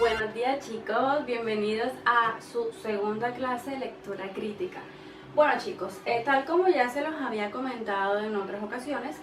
Buenos días chicos, bienvenidos a su segunda clase de lectura crítica. Bueno chicos, tal como ya se los había comentado en otras ocasiones,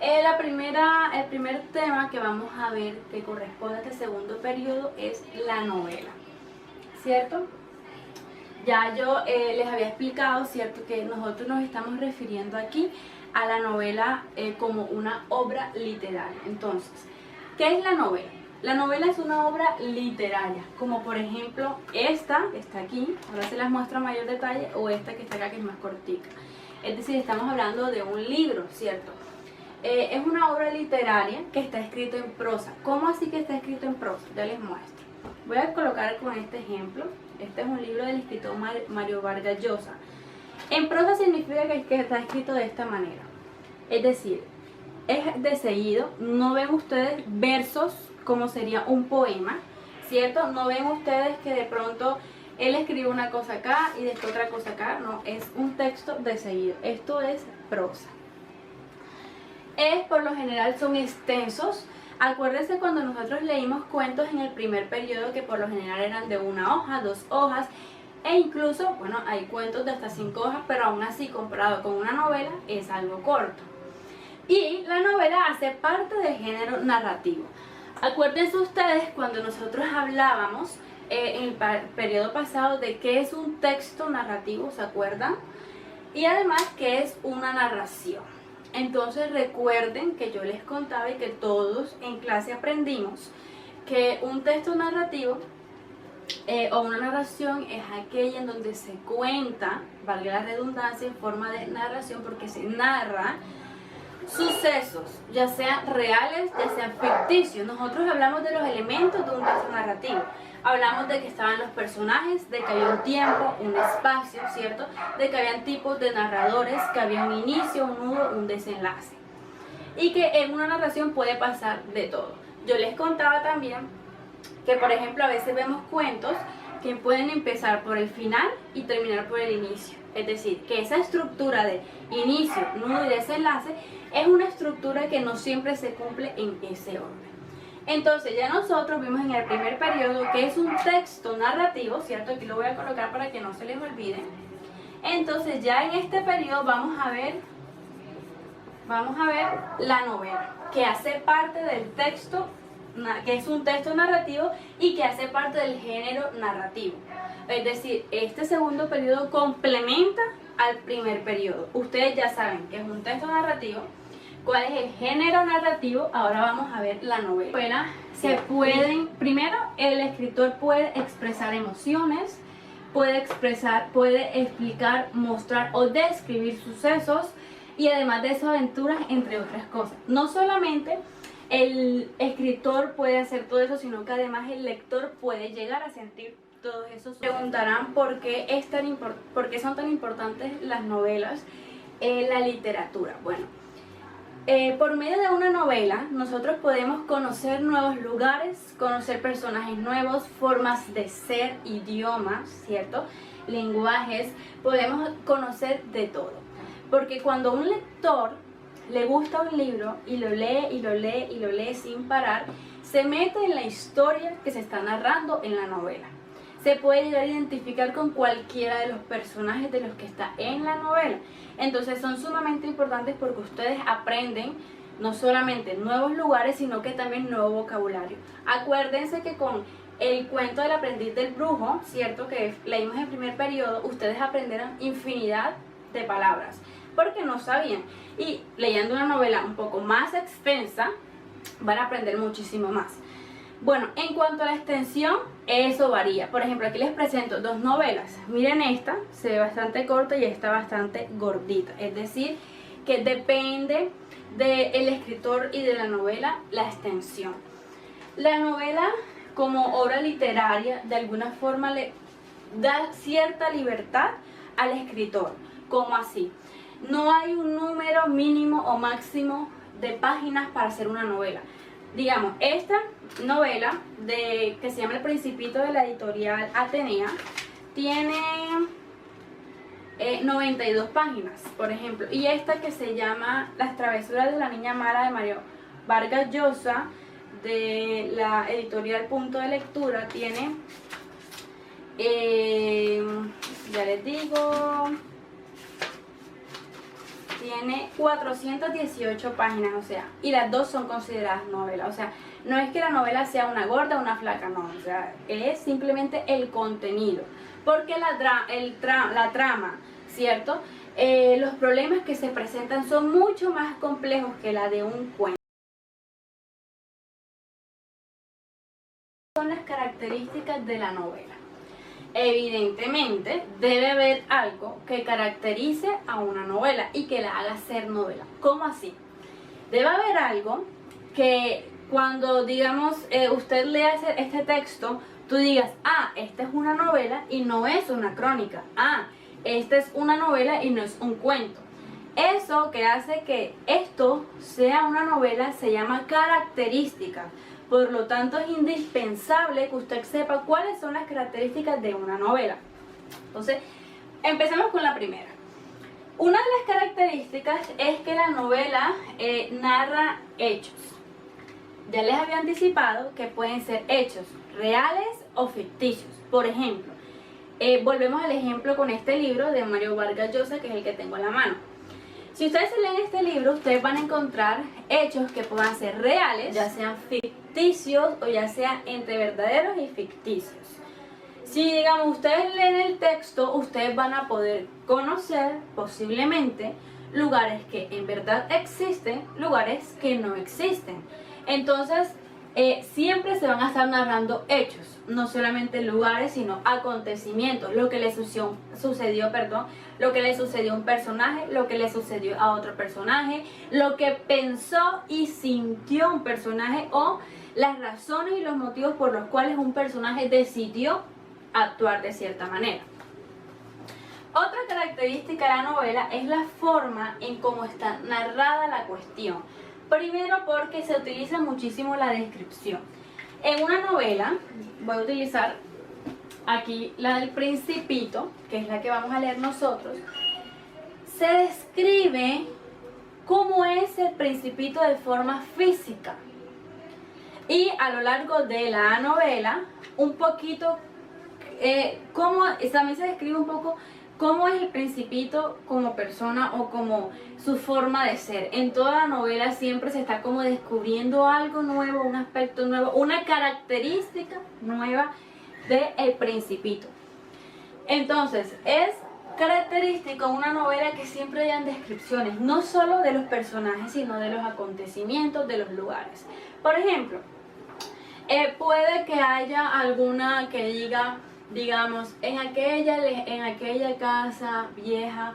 el primer tema que vamos a ver que corresponde a este segundo periodo es la novela, ¿cierto? Ya yo les había explicado, ¿cierto?, que nosotros nos estamos refiriendo aquí a la novela como una obra literaria. Entonces, ¿qué es la novela? La novela es una obra literaria, como por ejemplo esta que está aquí, ahora se las muestro a mayor detalle, o esta que está acá que es más cortica. Es decir, estamos hablando de un libro, ¿cierto? Es una obra literaria que está escrito en prosa. ¿Cómo así que está escrito en prosa? Ya les muestro. Voy a colocar con este ejemplo. Este es un libro del escritor Mario Vargas Llosa. En prosa significa que está escrito de esta manera. Es decir, es de seguido, no ven ustedes versos como sería un poema, ¿cierto? No ven ustedes que de pronto él escribe una cosa acá y después otra cosa acá, no, es un texto de seguido. Esto es prosa. Por lo general son extensos. Acuérdense cuando nosotros leímos cuentos en el primer periodo que por lo general eran de una hoja, 2 hojas, e incluso, bueno, hay cuentos de hasta 5 hojas, pero aún así comparado con una novela es algo corto. Y la novela hace parte del género narrativo. Acuérdense ustedes cuando nosotros hablábamos en el periodo pasado de qué es un texto narrativo, ¿se acuerdan? Y además qué es una narración. Entonces recuerden que yo les contaba y que todos en clase aprendimos que un texto narrativo o una narración es aquella en donde se cuenta, valga la redundancia, en forma de narración, porque se narra sucesos, ya sean reales, ya sean ficticios. Nosotros hablamos de los elementos de un texto narrativo. Hablamos de que estaban los personajes, de que había un tiempo, un espacio, ¿cierto? De que habían tipos de narradores, que había un inicio, un nudo, un desenlace. Y que en una narración puede pasar de todo. Yo les contaba también que, por ejemplo, a veces vemos cuentos que pueden empezar por el final y terminar por el inicio. Es decir, que esa estructura de inicio, nudo y desenlace es una estructura que no siempre se cumple en ese orden. Entonces ya nosotros vimos en el primer periodo que es un texto narrativo, ¿cierto? Aquí lo voy a colocar para que no se les olvide. Entonces ya en este periodo vamos a ver la novela, que hace parte del texto, que es un texto narrativo y que hace parte del género narrativo. Es decir, este segundo periodo complementa al primer periodo. Ustedes ya saben que es un texto narrativo. ¿Cuál es el género narrativo? Ahora vamos a ver la novela. Primero, el escritor puede expresar emociones, puede explicar, mostrar o describir sucesos y además de eso aventuras, entre otras cosas. No solamente el escritor puede hacer todo eso, sino que además el lector puede llegar a sentir todos esos. Preguntarán por qué son tan importantes las novelas en la literatura. Bueno, por medio de una novela nosotros podemos conocer nuevos lugares, conocer personajes nuevos, formas de ser, idiomas, ¿cierto? Lenguajes, podemos conocer de todo. Porque cuando un lector le gusta un libro y lo lee y lo lee y lo lee sin parar, se mete en la historia que se está narrando en la novela. Se puede llegar a identificar con cualquiera de los personajes de los que está en la novela. Entonces son sumamente importantes porque ustedes aprenden no solamente nuevos lugares, sino que también nuevo vocabulario. Acuérdense que con el cuento del aprendiz del brujo, ¿cierto?, que leímos en el primer periodo, ustedes aprenderán infinidad de palabras porque no sabían. Y leyendo una novela un poco más extensa, van a aprender muchísimo más. Bueno, en cuanto a la extensión, eso varía. Por ejemplo, aquí les presento 2 novelas. Miren, esta se ve bastante corta y esta bastante gordita. Es decir, que depende del escritor y de la novela la extensión. La novela, como obra literaria, de alguna forma le da cierta libertad al escritor. ¿Cómo así? No hay un número mínimo o máximo de páginas para hacer una novela. Digamos, esta novela que se llama El Principito, de la editorial Atenea, tiene 92 páginas, por ejemplo. Y esta que se llama Las travesuras de la niña mala, de Mario Vargas Llosa, de la editorial Punto de Lectura tiene, ya les digo, tiene 418 páginas, o sea, y las dos son consideradas novelas, o sea, no es que la novela sea una gorda o una flaca, no, o sea, es simplemente el contenido, porque la trama, ¿cierto? Los problemas que se presentan son mucho más complejos que la de un cuento. Son las características de la novela. Evidentemente debe haber algo que caracterice a una novela y que la haga ser novela. ¿Cómo así? Debe haber algo que cuando, digamos, usted lea este texto, tú digas, ah, esta es una novela y no es una crónica. Ah, esta es una novela y no es un cuento. Eso que hace que esto sea una novela se llama característica. Por lo tanto, es indispensable que usted sepa cuáles son las características de una novela. Entonces, empecemos con la primera. Una de las características es que la novela narra hechos. Ya les había anticipado que pueden ser hechos reales o ficticios. Por ejemplo, volvemos al ejemplo con este libro de Mario Vargas Llosa, que es el que tengo en la mano. Si ustedes leen este libro, ustedes van a encontrar hechos que puedan ser reales, ya sean ficticios o ya sean entre verdaderos y ficticios. Si, digamos, ustedes leen el texto, ustedes van a poder conocer posiblemente lugares que en verdad existen, lugares que no existen. Entonces, siempre se van a estar narrando hechos, no solamente lugares, sino acontecimientos, lo que le sucedió, lo que le sucedió a un personaje, lo que le sucedió a otro personaje, lo que pensó y sintió un personaje o las razones y los motivos por los cuales un personaje decidió actuar de cierta manera. Otra característica de la novela es la forma en cómo está narrada la cuestión. Primero, porque se utiliza muchísimo la descripción. En una novela, voy a utilizar aquí la del Principito, que es la que vamos a leer nosotros. Se describe cómo es el Principito de forma física. Y a lo largo de la novela, un poquito, también se describe un poco cómo es el Principito como persona o como su forma de ser. En toda la novela siempre se está como descubriendo algo nuevo, un aspecto nuevo, una característica nueva del Principito. Entonces, es característico una novela que siempre hayan descripciones, no solo de los personajes, sino de los acontecimientos, de los lugares. Por ejemplo, puede que haya alguna que diga, digamos, en aquella casa vieja,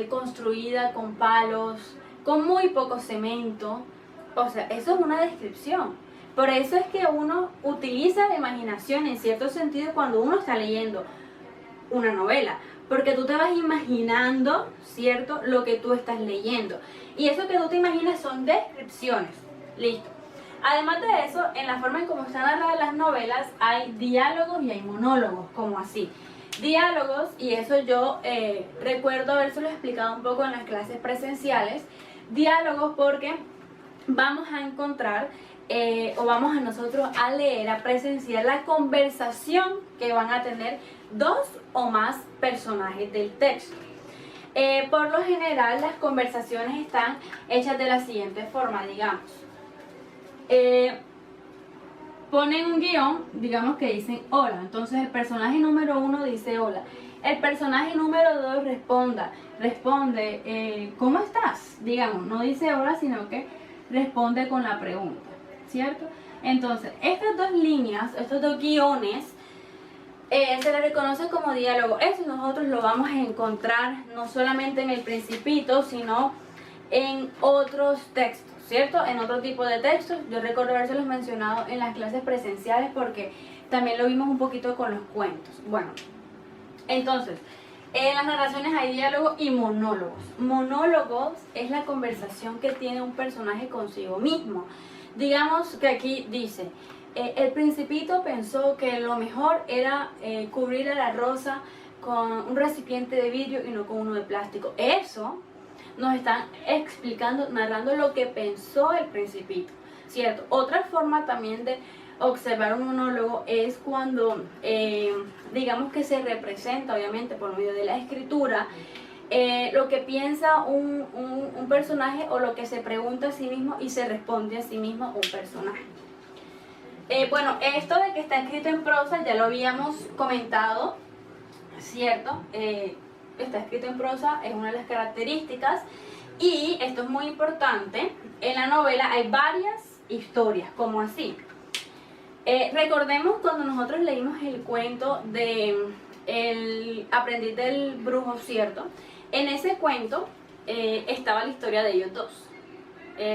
construida con palos, con muy poco cemento. O sea, eso es una descripción. Por eso es que uno utiliza la imaginación en cierto sentido cuando uno está leyendo una novela, porque tú te vas imaginando, ¿cierto?, lo que tú estás leyendo. Y eso que tú te imaginas son descripciones. Listo. Además de eso, en la forma en cómo están narradas las novelas hay diálogos y hay monólogos, como así. Diálogos, y eso yo recuerdo habérselo explicado un poco en las clases presenciales. Diálogos porque vamos a encontrar o vamos a nosotros a leer, a presenciar la conversación que van a tener dos o más personajes del texto. Por lo general las conversaciones están hechas de la siguiente forma, digamos. Ponen un guión, digamos que dicen hola, entonces el personaje número 1 dice hola, el personaje número 2 responde ¿cómo estás? Digamos, no dice hola, sino que responde con la pregunta, ¿cierto? Entonces, estas dos líneas, estos dos guiones, se le reconoce como diálogo. Eso nosotros lo vamos a encontrar no solamente en el Principito, sino en otros textos, ¿cierto? En otro tipo de textos. Yo recuerdo habérselos mencionado en las clases presenciales porque también lo vimos un poquito con los cuentos. Bueno, entonces, en las narraciones hay diálogos y monólogos. Monólogos es la conversación que tiene un personaje consigo mismo. Digamos que aquí dice, el Principito pensó que lo mejor era cubrir a la rosa con un recipiente de vidrio y no con uno de plástico. Eso nos están explicando, narrando lo que pensó el Principito. ¿cierto? Otra forma también de observar un monólogo es cuando, digamos que se representa, obviamente, por medio de la escritura, lo que piensa un personaje o lo que se pregunta a sí mismo y se responde a sí mismo un personaje. Bueno, esto de que está escrito en prosa ya lo habíamos comentado, ¿cierto? Está escrito en prosa, es una de las características, y esto es muy importante. En la novela hay varias historias, como así. Recordemos cuando nosotros leímos el cuento de El aprendiz del brujo, ¿cierto? En ese cuento estaba la historia de ellos dos,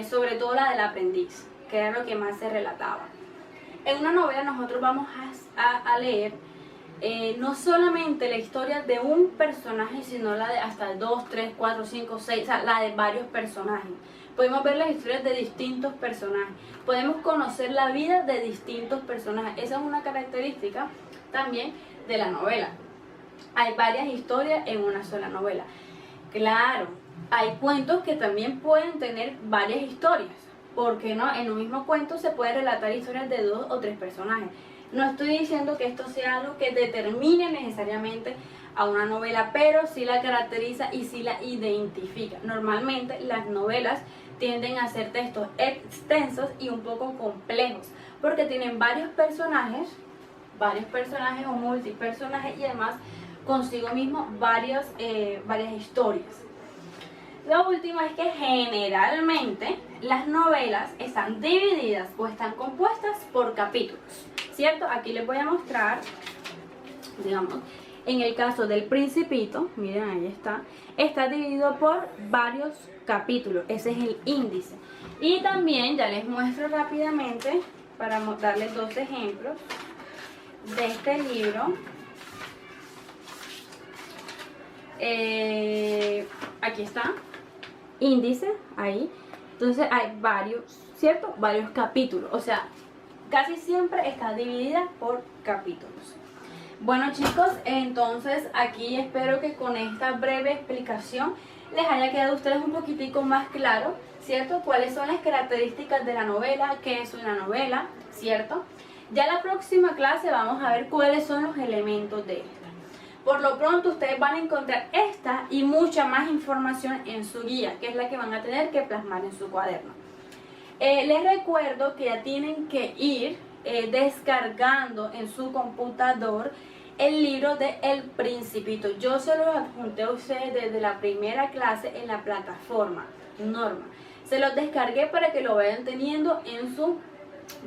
sobre todo la del aprendiz, que era lo que más se relataba. En una novela nosotros vamos a leer no solamente la historia de un personaje, sino la de hasta 2, 3, 4, 5, 6, o sea, la de varios personajes. Podemos ver las historias de distintos personajes, podemos conocer la vida de distintos personajes. Esa es una característica también de la novela. Hay varias historias en una sola novela. Claro, hay cuentos que también pueden tener varias historias. ¿Por qué no? En un mismo cuento se pueden relatar historias de 2 o 3 personajes. No estoy diciendo que esto sea algo que determine necesariamente a una novela, pero sí la caracteriza y sí la identifica. Normalmente las novelas tienden a ser textos extensos y un poco complejos, porque tienen varios personajes o multipersonajes, y además consigo mismo varias historias. Lo último es que generalmente las novelas están divididas o están compuestas por capítulos, ¿cierto? Aquí les voy a mostrar, digamos, en el caso del Principito, miren, ahí está dividido por varios capítulos, ese es el índice. Y también ya les muestro rápidamente, para darles 2 ejemplos de este libro. Aquí está, índice, ahí. Entonces hay varios, ¿cierto? Varios capítulos, o sea, casi siempre está dividida por capítulos. Bueno, chicos, entonces aquí espero que con esta breve explicación les haya quedado a ustedes un poquitico más claro, ¿cierto? Cuáles son las características de la novela, qué es una novela, ¿cierto? Ya la próxima clase vamos a ver cuáles son los elementos de esta. Por lo pronto ustedes van a encontrar esta y mucha más información en su guía, que es la que van a tener que plasmar en su cuaderno. Les recuerdo que ya tienen que ir descargando en su computador el libro de El Principito. Yo se los adjunté a ustedes desde la primera clase en la plataforma Norma. Se los descargué para que lo vayan teniendo en su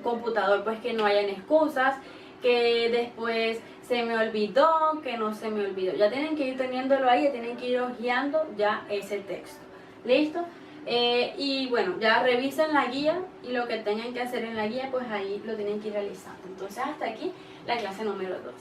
computador, pues que no hayan excusas, que después se me olvidó, que no se me olvidó. Ya tienen que ir teniéndolo ahí, ya tienen que ir hojeando ya ese texto. ¿Listo? Y bueno, ya revisen la guía y lo que tengan que hacer en la guía, pues ahí lo tienen que ir realizando. Entonces hasta aquí la clase número 2.